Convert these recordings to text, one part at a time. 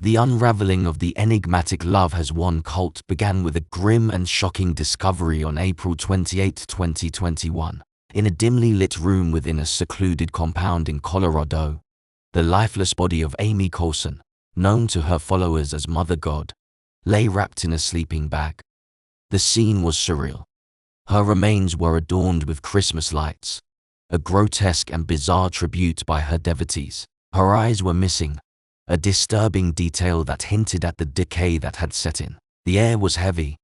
The unraveling of the enigmatic Love Has Won cult began with a grim and shocking discovery on April 28, 2021. In a dimly lit room within a secluded compound in Colorado, the lifeless body of Amy Carlson, known to her followers as Mother God, lay wrapped in a sleeping bag. The scene was surreal. Her remains were adorned with Christmas lights, a grotesque and bizarre tribute by her devotees. Her eyes were missing, a disturbing detail that hinted at the decay that had set in. The air was heavy,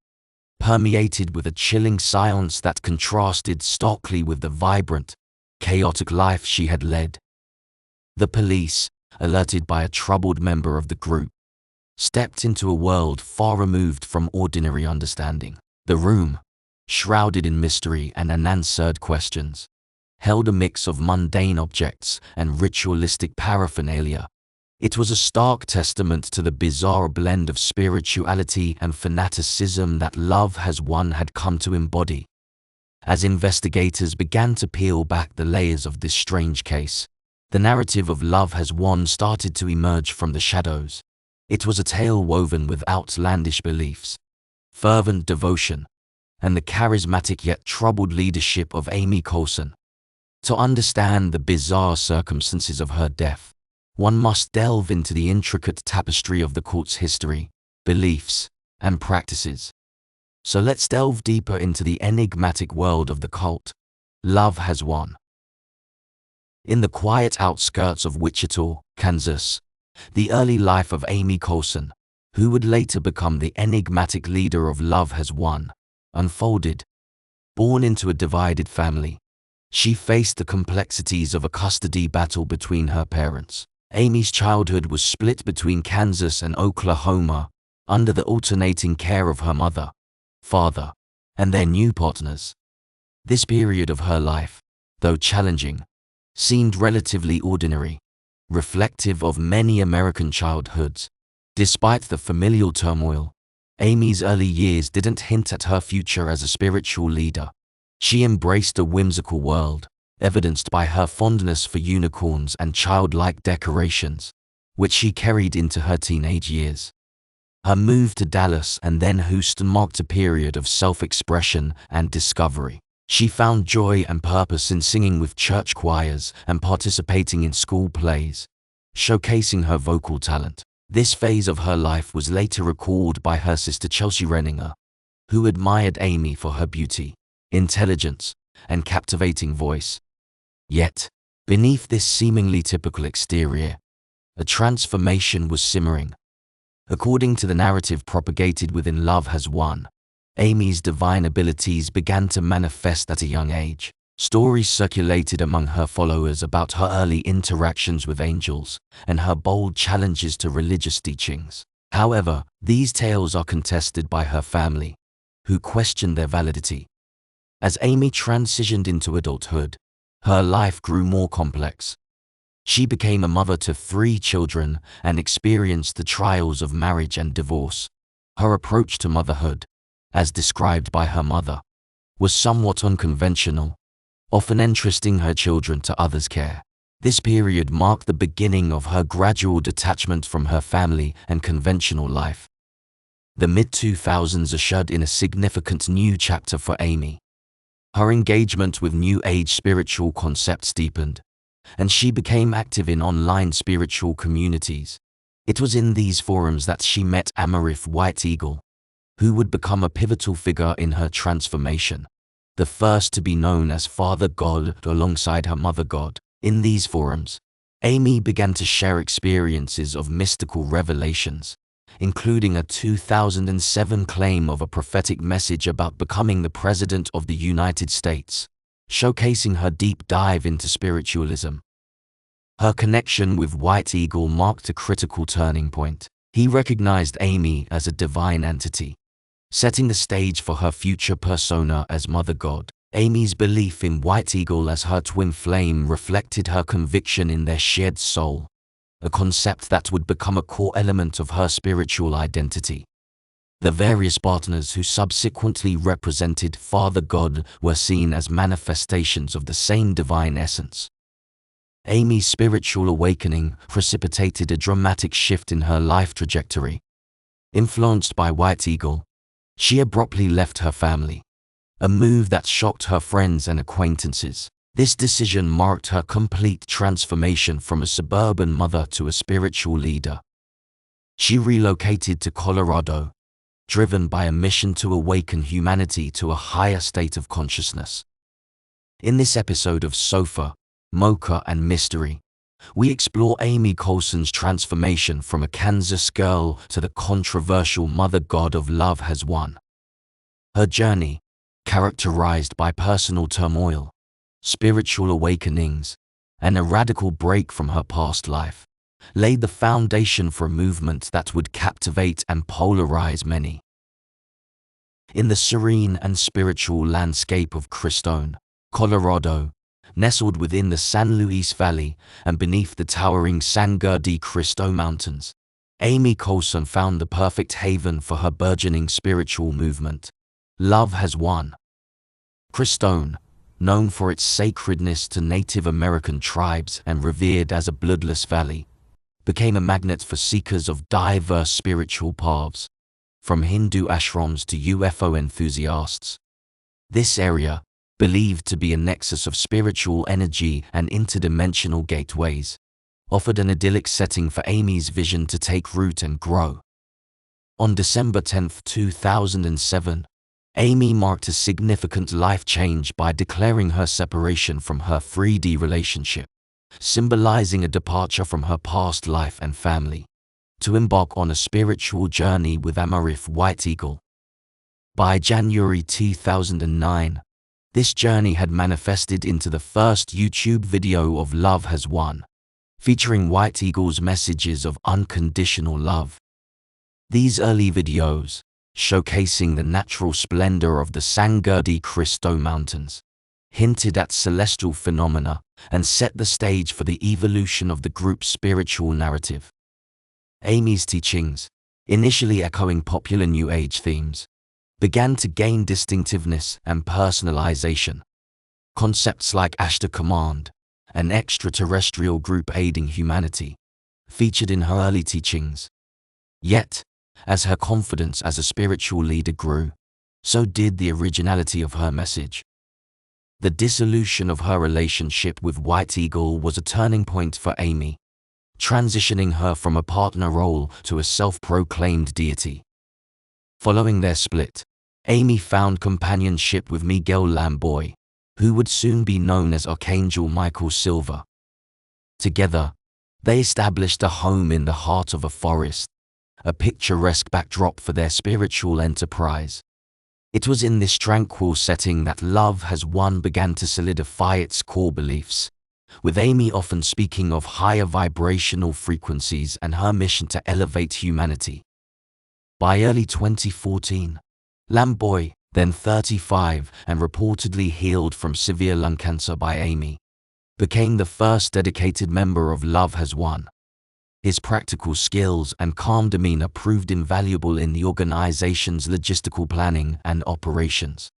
permeated with a chilling silence that contrasted starkly with the vibrant, chaotic life she had led. The police, alerted by a troubled member of the group, stepped into a world far removed from ordinary understanding. The room, shrouded in mystery and unanswered questions, held a mix of mundane objects and ritualistic paraphernalia. It was a stark testament to the bizarre blend of spirituality and fanaticism that Love Has Won had come to embody. As investigators began to peel back the layers of this strange case, the narrative of Love Has Won started to emerge from the shadows. It was a tale woven with outlandish beliefs, fervent devotion, and the charismatic yet troubled leadership of Amy Carlson. To understand the bizarre circumstances of her death, one must delve into the intricate tapestry of the cult's history, beliefs, and practices. So let's delve deeper into the enigmatic world of the cult. Love Has Won. In the quiet outskirts of Wichita, Kansas, the early life of Amy Carlson, who would later become the enigmatic leader of Love Has Won, unfolded. Born into a divided family, she faced the complexities of a custody battle between her parents. Amy's childhood was split between Kansas and Oklahoma, under the alternating care of her mother, father, and their new partners. This period of her life, though challenging, seemed relatively ordinary, reflective of many American childhoods. Despite the familial turmoil, Amy's early years didn't hint at her future as a spiritual leader. She embraced a whimsical world, evidenced by her fondness for unicorns and childlike decorations, which she carried into her teenage years. Her move to Dallas and then Houston marked a period of self-expression and discovery. She found joy and purpose in singing with church choirs and participating in school plays, showcasing her vocal talent. This phase of her life was later recalled by her sister Chelsea Renninger, who admired Amy for her beauty, intelligence, and captivating voice. Yet, beneath this seemingly typical exterior, a transformation was simmering. According to the narrative propagated within Love Has Won, Amy's divine abilities began to manifest at a young age. Stories circulated among her followers about her early interactions with angels and her bold challenges to religious teachings. However, these tales are contested by her family, who question their validity. As Amy transitioned into adulthood, her life grew more complex. She became a mother to 3 children and experienced the trials of marriage and divorce. Her approach to motherhood, as described by her mother, was somewhat unconventional, often entrusting her children to others' care. This period marked the beginning of her gradual detachment from her family and conventional life. The mid-2000s ushered in a significant new chapter for Amy. Her engagement with New Age spiritual concepts deepened, and she became active in online spiritual communities. It was in these forums that she met Amerith White Eagle, who would become a pivotal figure in her transformation, the first to be known as Father God alongside her Mother God. In these forums, Amy began to share experiences of mystical revelations, including a 2007 claim of a prophetic message about becoming the President of the United States, showcasing her deep dive into spiritualism. Her connection with White Eagle marked a critical turning point. He recognized Amy as a divine entity, setting the stage for her future persona as Mother God. Amy's belief in White Eagle as her twin flame reflected her conviction in their shared soul, a concept that would become a core element of her spiritual identity. The various partners who subsequently represented Father God were seen as manifestations of the same divine essence. Amy's spiritual awakening precipitated a dramatic shift in her life trajectory. Influenced by White Eagle, she abruptly left her family, a move that shocked her friends and acquaintances. This decision marked her complete transformation from a suburban mother to a spiritual leader. She relocated to Colorado, driven by a mission to awaken humanity to a higher state of consciousness. In this episode of Sofa, Mocha and Mystery, we explore Amy Carlson's transformation from a Kansas girl to the controversial mother god of love has won. Her journey, characterized by personal turmoil, spiritual awakenings, and a radical break from her past life, laid the foundation for a movement that would captivate and polarize many. In the serene and spiritual landscape of Crestone, Colorado, nestled within the San Luis Valley and beneath the towering Sangre de Cristo Mountains, Amy Carlson found the perfect haven for her burgeoning spiritual movement. Love has won. Crestone, known for its sacredness to Native American tribes and revered as a bloodless valley, became a magnet for seekers of diverse spiritual paths, from Hindu ashrams to UFO enthusiasts. This area, believed to be a nexus of spiritual energy and interdimensional gateways, offered an idyllic setting for Amy's vision to take root and grow. On December 10, 2007, Amy marked a significant life change by declaring her separation from her 3D relationship, symbolizing a departure from her past life and family, to embark on a spiritual journey with Amarif White Eagle. By January 2009, this journey had manifested into the first YouTube video of Love Has Won, featuring White Eagle's messages of unconditional love. These early videos, showcasing the natural splendor of the Sangre de Cristo Mountains, hinted at celestial phenomena and set the stage for the evolution of the group's spiritual narrative. Amy's teachings, initially echoing popular New Age themes, began to gain distinctiveness and personalization. Concepts like Ashta Command, an extraterrestrial group aiding humanity, featured in her early teachings. Yet, as her confidence as a spiritual leader grew, so did the originality of her message. The dissolution of her relationship with White Eagle was a turning point for Amy, transitioning her from a partner role to a self-proclaimed deity. Following their split, Amy found companionship with Miguel Lamboy, who would soon be known as Archangel Michael Silva. Together, they established a home in the heart of a forest, a picturesque backdrop for their spiritual enterprise. It was in this tranquil setting that Love Has Won began to solidify its core beliefs, with Amy often speaking of higher vibrational frequencies and her mission to elevate humanity. By early 2014, Lamboy, then 35 and reportedly healed from severe lung cancer by Amy, became the first dedicated member of Love Has Won. His practical skills and calm demeanor proved invaluable in the organization's logistical planning and operations.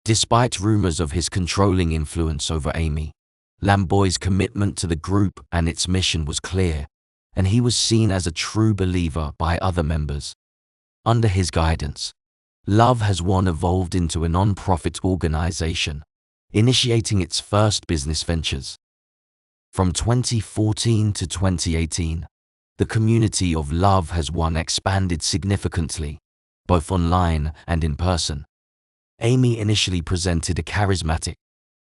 Despite rumors of his controlling influence over Amy, Lamboy's commitment to the group and its mission was clear, and he was seen as a true believer by other members. Under his guidance, Love Has Won evolved into a non-profit organization, initiating its first business ventures. From 2014 to 2018, the community of Love Has Won expanded significantly, both online and in person. Amy initially presented a charismatic,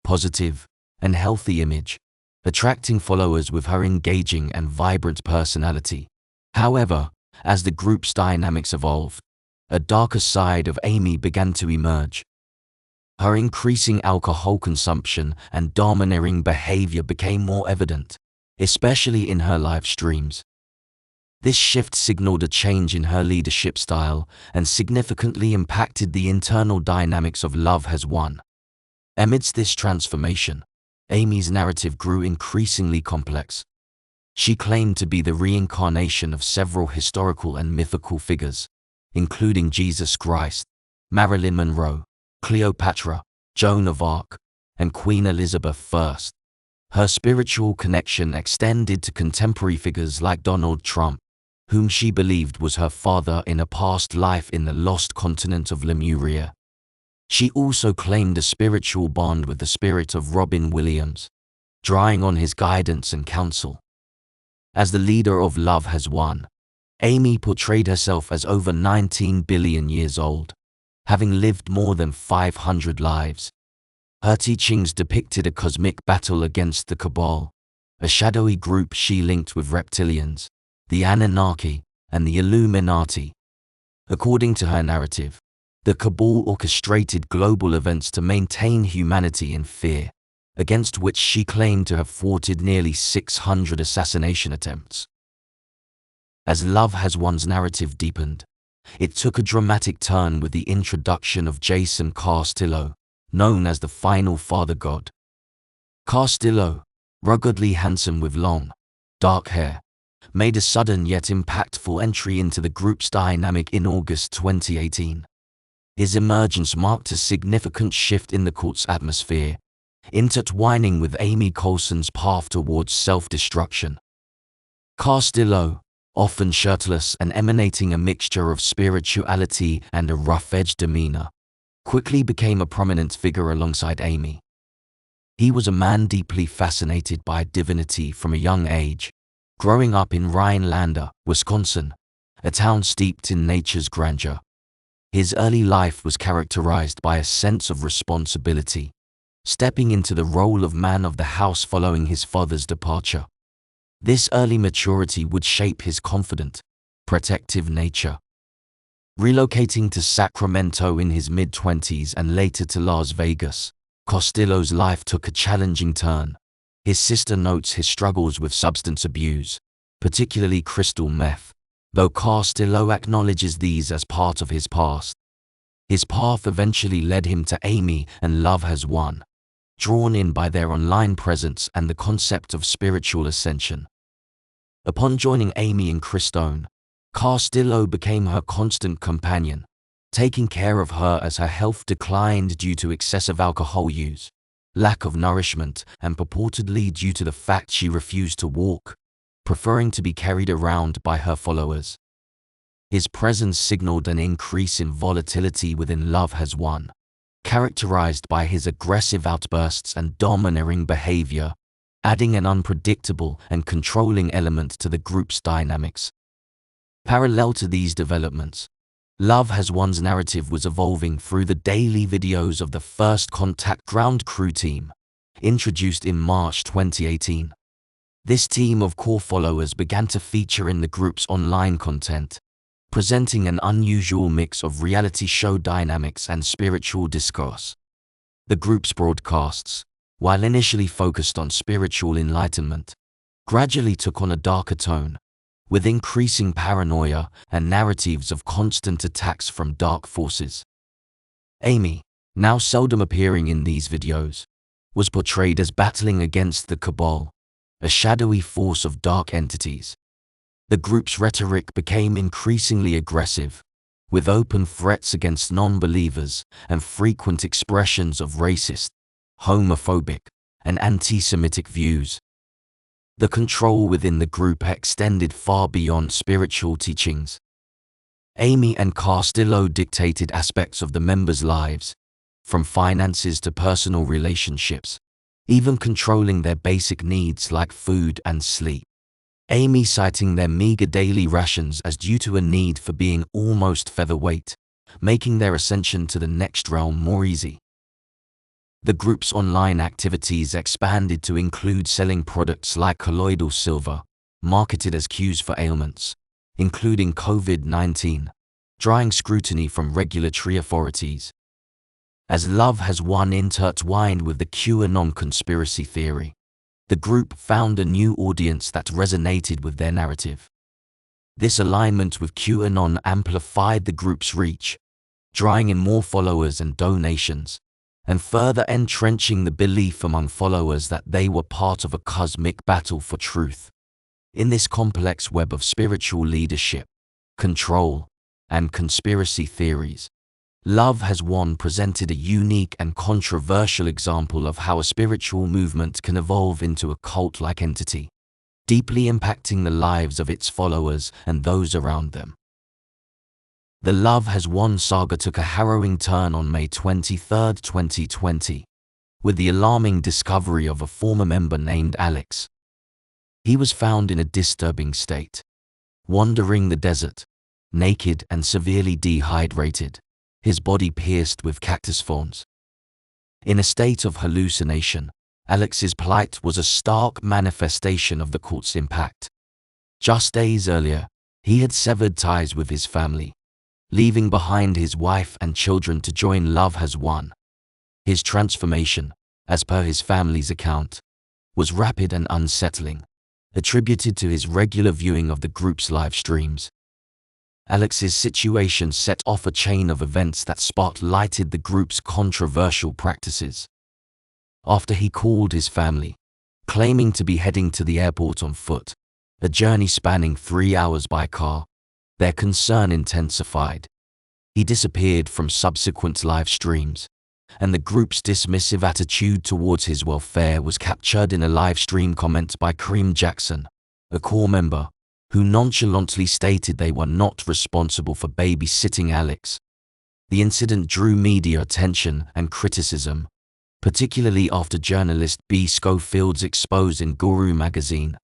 positive, and healthy image, attracting followers with her engaging and vibrant personality. However, as the group's dynamics evolved, a darker side of Amy began to emerge. Her increasing alcohol consumption and domineering behavior became more evident, especially in her live streams. This shift signaled a change in her leadership style and significantly impacted the internal dynamics of Love Has Won. Amidst this transformation, Amy's narrative grew increasingly complex. She claimed to be the reincarnation of several historical and mythical figures, including Jesus Christ, Marilyn Monroe, Cleopatra, Joan of Arc, and Queen Elizabeth I. Her spiritual connection extended to contemporary figures like Donald Trump, whom she believed was her father in a past life in the lost continent of Lemuria. She also claimed a spiritual bond with the spirit of Robin Williams, drawing on his guidance and counsel. As the leader of Love Has Won, Amy portrayed herself as over 19 billion years old, having lived more than 500 lives. Her teachings depicted a cosmic battle against the Cabal, a shadowy group she linked with reptilians, the Anunnaki, and the Illuminati. According to her narrative, the Cabal orchestrated global events to maintain humanity in fear, against which she claimed to have thwarted nearly 600 assassination attempts. As Love Has Won's narrative deepened, it took a dramatic turn with the introduction of Jason Castillo, known as the Final Father God. Castillo, ruggedly handsome with long, dark hair, made a sudden yet impactful entry into the group's dynamic in August 2018. His emergence marked a significant shift in the cult's atmosphere, intertwining with Amy Carlson's path towards self-destruction. Castillo, often shirtless and emanating a mixture of spirituality and a rough-edged demeanor, quickly became a prominent figure alongside Amy. He was a man deeply fascinated by divinity from a young age, growing up in Rhinelander, Wisconsin, a town steeped in nature's grandeur. His early life was characterized by a sense of responsibility, stepping into the role of man of the house following his father's departure. This early maturity would shape his confident, protective nature. Relocating to Sacramento in his mid-20s and later to Las Vegas, Castillo's life took a challenging turn. His sister notes his struggles with substance abuse, particularly crystal meth, though Castillo acknowledges these as part of his past. His path eventually led him to Amy and Love Has Won, drawn in by their online presence and the concept of spiritual ascension. Upon joining Amy in Crestone, Castillo became her constant companion, taking care of her as her health declined due to excessive alcohol use, lack of nourishment, and purportedly due to the fact she refused to walk, preferring to be carried around by her followers. His presence signaled an increase in volatility within Love Has Won, characterized by his aggressive outbursts and domineering behavior, adding an unpredictable and controlling element to the group's dynamics. Parallel to these developments, Love Has Won's narrative was evolving through the daily videos of the First Contact ground crew team, introduced in March 2018. This team of core followers began to feature in the group's online content, presenting an unusual mix of reality show dynamics and spiritual discourse. The group's broadcasts, while initially focused on spiritual enlightenment, gradually took on a darker tone, with increasing paranoia and narratives of constant attacks from dark forces. Amy, now seldom appearing in these videos, was portrayed as battling against the Cabal, a shadowy force of dark entities. The group's rhetoric became increasingly aggressive, with open threats against non-believers and frequent expressions of racist, homophobic, and anti-Semitic views. The control within the group extended far beyond spiritual teachings. Amy and Castillo dictated aspects of the members' lives, from finances to personal relationships, even controlling their basic needs like food and sleep. Amy citing their meager daily rations as due to a need for being almost featherweight, making their ascension to the next realm more easy. The group's online activities expanded to include selling products like colloidal silver, marketed as cures for ailments, including COVID-19, drawing scrutiny from regulatory authorities. As Love Has Won intertwined with the QAnon conspiracy theory, the group found a new audience that resonated with their narrative. This alignment with QAnon amplified the group's reach, drawing in more followers and donations, and further entrenching the belief among followers that they were part of a cosmic battle for truth. In this complex web of spiritual leadership, control, and conspiracy theories, Love Has Won presented a unique and controversial example of how a spiritual movement can evolve into a cult-like entity, deeply impacting the lives of its followers and those around them. The Love Has Won saga took a harrowing turn on May 23, 2020, with the alarming discovery of a former member named Alex. He was found in a disturbing state, wandering the desert, naked and severely dehydrated, his body pierced with cactus thorns. In a state of hallucination, Alex's plight was a stark manifestation of the cult's impact. Just days earlier, he had severed ties with his family, leaving behind his wife and children to join Love Has Won. His transformation, as per his family's account, was rapid and unsettling, attributed to his regular viewing of the group's live streams. Alex's situation set off a chain of events that spotlighted the group's controversial practices. After he called his family, claiming to be heading to the airport on foot, a journey spanning 3 hours by car, their concern intensified. He disappeared from subsequent live streams, and the group's dismissive attitude towards his welfare was captured in a live stream comment by Kareem Jackson, a core member, who nonchalantly stated they were not responsible for babysitting Alex. The incident drew media attention and criticism, particularly after journalist B. Schofield's expose in Guru magazine.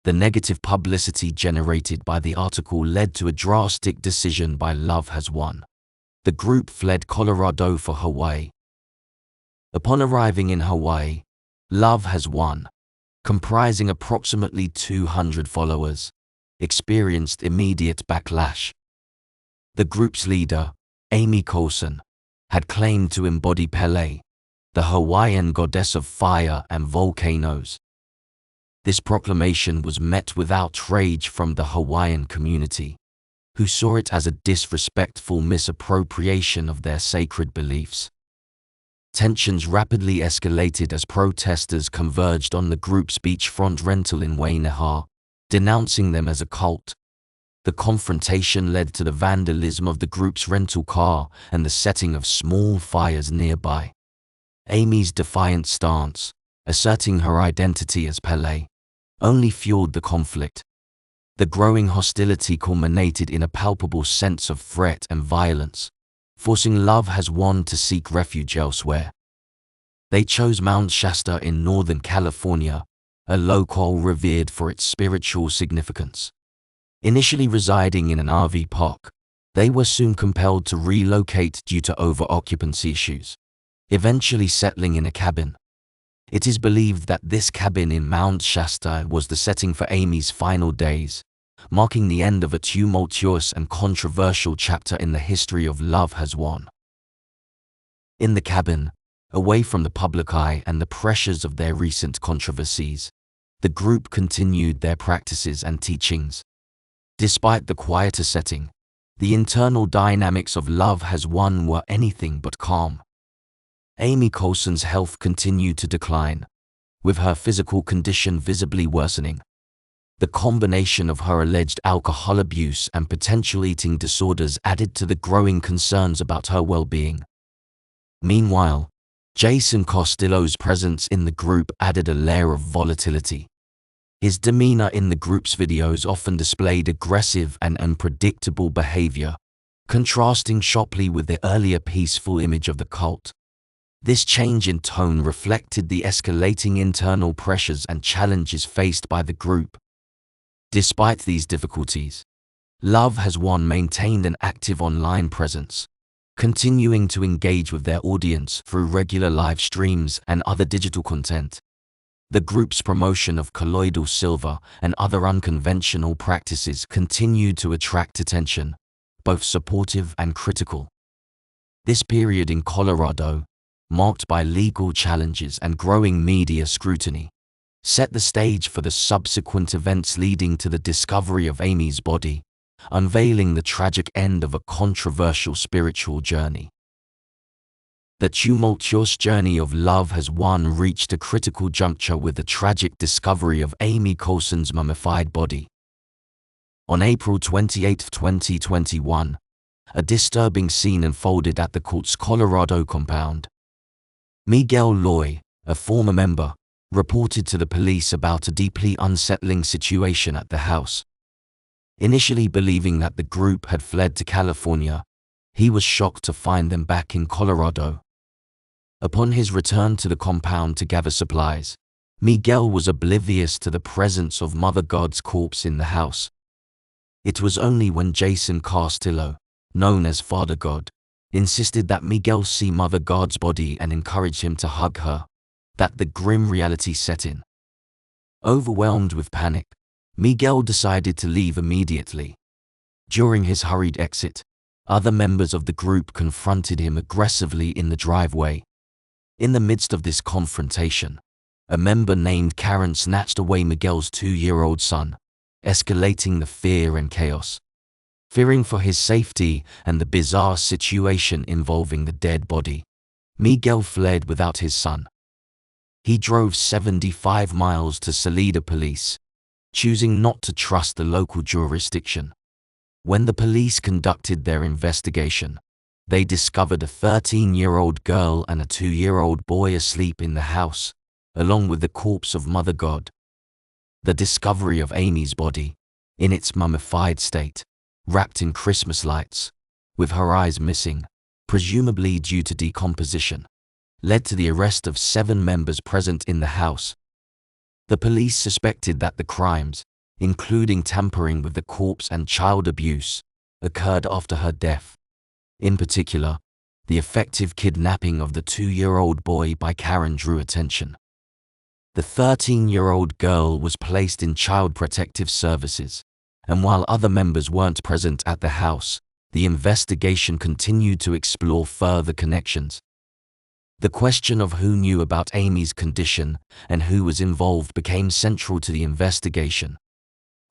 The negative publicity generated by the article led to a drastic decision by Love Has Won. The group fled Colorado for Hawaii. Upon arriving in Hawaii, Love Has Won, comprising approximately 200 followers, experienced immediate backlash. The group's leader, Amy Carlson, had claimed to embody Pele, the Hawaiian goddess of fire and volcanoes. This proclamation was met with outrage from the Hawaiian community, who saw it as a disrespectful misappropriation of their sacred beliefs. Tensions rapidly escalated as protesters converged on the group's beachfront rental in Wainaha, denouncing them as a cult. The confrontation led to the vandalism of the group's rental car and the setting of small fires nearby. Amy's defiant stance, asserting her identity as Pele, only fueled the conflict. The growing hostility culminated in a palpable sense of threat and violence, forcing Love Has Won to seek refuge elsewhere. They chose Mount Shasta in Northern California, a local revered for its spiritual significance. Initially residing in an RV park, they were soon compelled to relocate due to over-occupancy issues, eventually settling in a cabin. It is believed that this cabin in Mount Shasta was the setting for Amy's final days, marking the end of a tumultuous and controversial chapter in the history of Love Has Won. In the cabin, away from the public eye and the pressures of their recent controversies, the group continued their practices and teachings. Despite the quieter setting, the internal dynamics of Love Has Won were anything but calm. Amy Carlson's health continued to decline, with her physical condition visibly worsening. The combination of her alleged alcohol abuse and potential eating disorders added to the growing concerns about her well-being. Meanwhile, Jason Castillo's presence in the group added a layer of volatility. His demeanor in the group's videos often displayed aggressive and unpredictable behavior, contrasting sharply with the earlier peaceful image of the cult. This change in tone reflected the escalating internal pressures and challenges faced by the group. Despite these difficulties, Love Has Won maintained an active online presence, continuing to engage with their audience through regular live streams and other digital content. The group's promotion of colloidal silver and other unconventional practices continued to attract attention, both supportive and critical. This period in Colorado, marked by legal challenges and growing media scrutiny, set the stage for the subsequent events leading to the discovery of Amy's body, unveiling the tragic end of a controversial spiritual journey. The tumultuous journey of Love Has Won reached a critical juncture with the tragic discovery of Amy Carlson's mummified body. On April 28, 2021, a disturbing scene unfolded at the court's Colorado compound. Miguel Loy, a former member, reported to the police about a deeply unsettling situation at the house. Initially believing that the group had fled to California, he was shocked to find them back in Colorado. Upon his return to the compound to gather supplies, Miguel was oblivious to the presence of Mother God's corpse in the house. It was only when Jason Castillo, known as Father God, insisted that Miguel see Mother God's body and encouraged him to hug her, that the grim reality set in. Overwhelmed with panic, Miguel decided to leave immediately. During his hurried exit, other members of the group confronted him aggressively in the driveway. In the midst of this confrontation, a member named Karen snatched away Miguel's 2-year-old son, escalating the fear and chaos. Fearing for his safety and the bizarre situation involving the dead body, Miguel fled without his son. He drove 75 miles to Salida police, choosing not to trust the local jurisdiction. When the police conducted their investigation, they discovered a 13-year-old girl and a 2-year-old boy asleep in the house, along with the corpse of Mother God. The discovery of Amy's body, in its mummified state, wrapped in Christmas lights, with her eyes missing, presumably due to decomposition, led to the arrest of 7 members present in the house. The police suspected that the crimes, including tampering with the corpse and child abuse, occurred after her death. In particular, the effective kidnapping of the 2-year-old boy by Karen drew attention. The 13-year-old girl was placed in Child Protective Services, and while other members weren't present at the house, the investigation continued to explore further connections. The question of who knew about Amy's condition and who was involved became central to the investigation.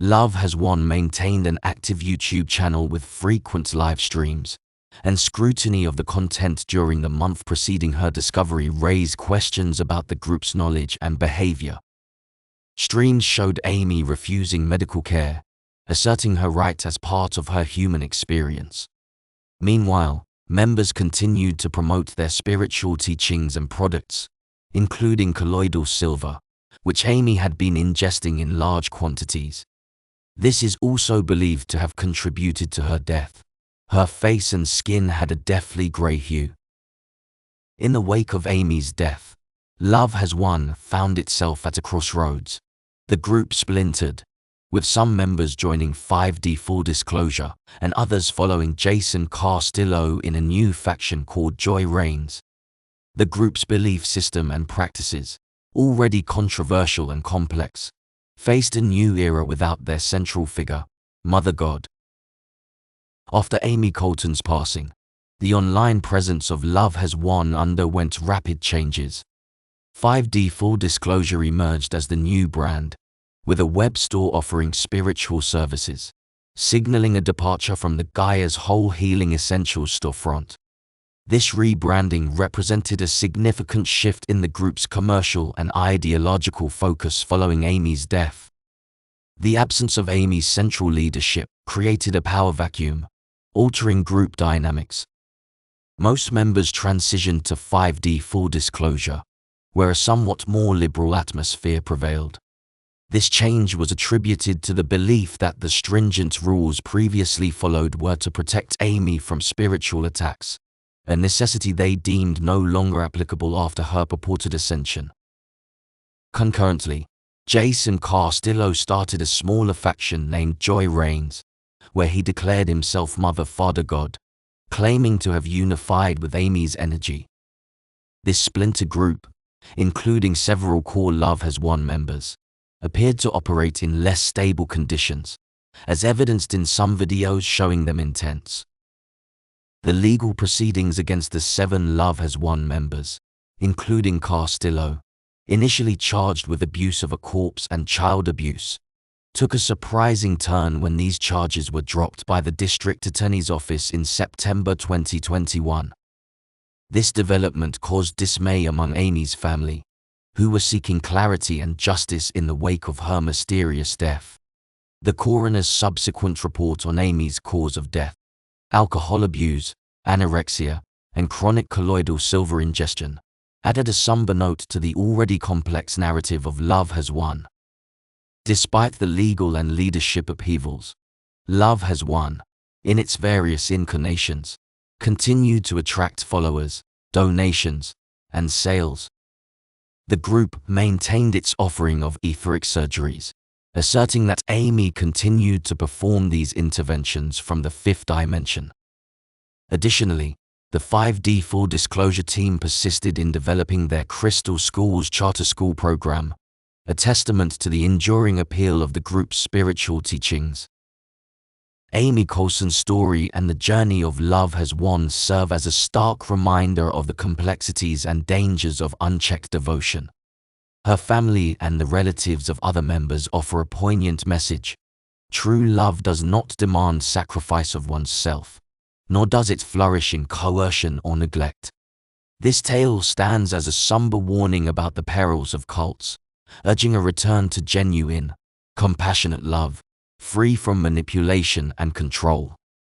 Love Has Won maintained an active YouTube channel with frequent live streams, and scrutiny of the content during the month preceding her discovery raised questions about the group's knowledge and behavior. Streams showed Amy refusing medical care, asserting her right as part of her human experience. Meanwhile, members continued to promote their spiritual teachings and products, including colloidal silver, which Amy had been ingesting in large quantities. This is also believed to have contributed to her death. Her face and skin had a deathly grey hue. In the wake of Amy's death, Love Has Won found itself at a crossroads. The group splintered, with some members joining 5D Full Disclosure and others following Jason Castillo in a new faction called Joy Reigns. The group's belief system and practices, already controversial and complex, faced a new era without their central figure, Mother God. After Amy Colton's passing, the online presence of Love Has Won underwent rapid changes. 5D Full Disclosure emerged as the new brand, with a web store offering spiritual services, signaling a departure from the Gaia's Whole Healing Essentials storefront. This rebranding represented a significant shift in the group's commercial and ideological focus following Amy's death. The absence of Amy's central leadership created a power vacuum, altering group dynamics. Most members transitioned to 5D Full Disclosure, where a somewhat more liberal atmosphere prevailed. This change was attributed to the belief that the stringent rules previously followed were to protect Amy from spiritual attacks, a necessity they deemed no longer applicable after her purported ascension. Concurrently, Jason Castillo started a smaller faction named Joy Reigns, where he declared himself Father God, claiming to have unified with Amy's energy. This splinter group, including several core Love Has Won members, appeared to operate in less stable conditions, as evidenced in some videos showing them intense. The legal proceedings against the 7 Love Has Won members, including Castillo, initially charged with abuse of a corpse and child abuse, took a surprising turn when these charges were dropped by the District Attorney's Office in September 2021. This development caused dismay among Amy's family, who were seeking clarity and justice in the wake of her mysterious death. The coroner's subsequent report on Amy's cause of death, alcohol abuse, anorexia, and chronic colloidal silver ingestion added a somber note to the already complex narrative of Love Has Won. Despite the legal and leadership upheavals, Love Has Won, in its various incarnations, continued to attract followers, donations, and sales. The group maintained its offering of etheric surgeries, asserting that Amy continued to perform these interventions from the fifth dimension. Additionally, the 5D Full Disclosure team persisted in developing their Crystal Schools charter school program, a testament to the enduring appeal of the group's spiritual teachings. Amy Carlson's story and the journey of Love Has Won serve as a stark reminder of the complexities and dangers of unchecked devotion. Her family and the relatives of other members offer a poignant message. True love does not demand sacrifice of oneself, nor does it flourish in coercion or neglect. This tale stands as a somber warning about the perils of cults, urging a return to genuine, compassionate love, free from manipulation and control.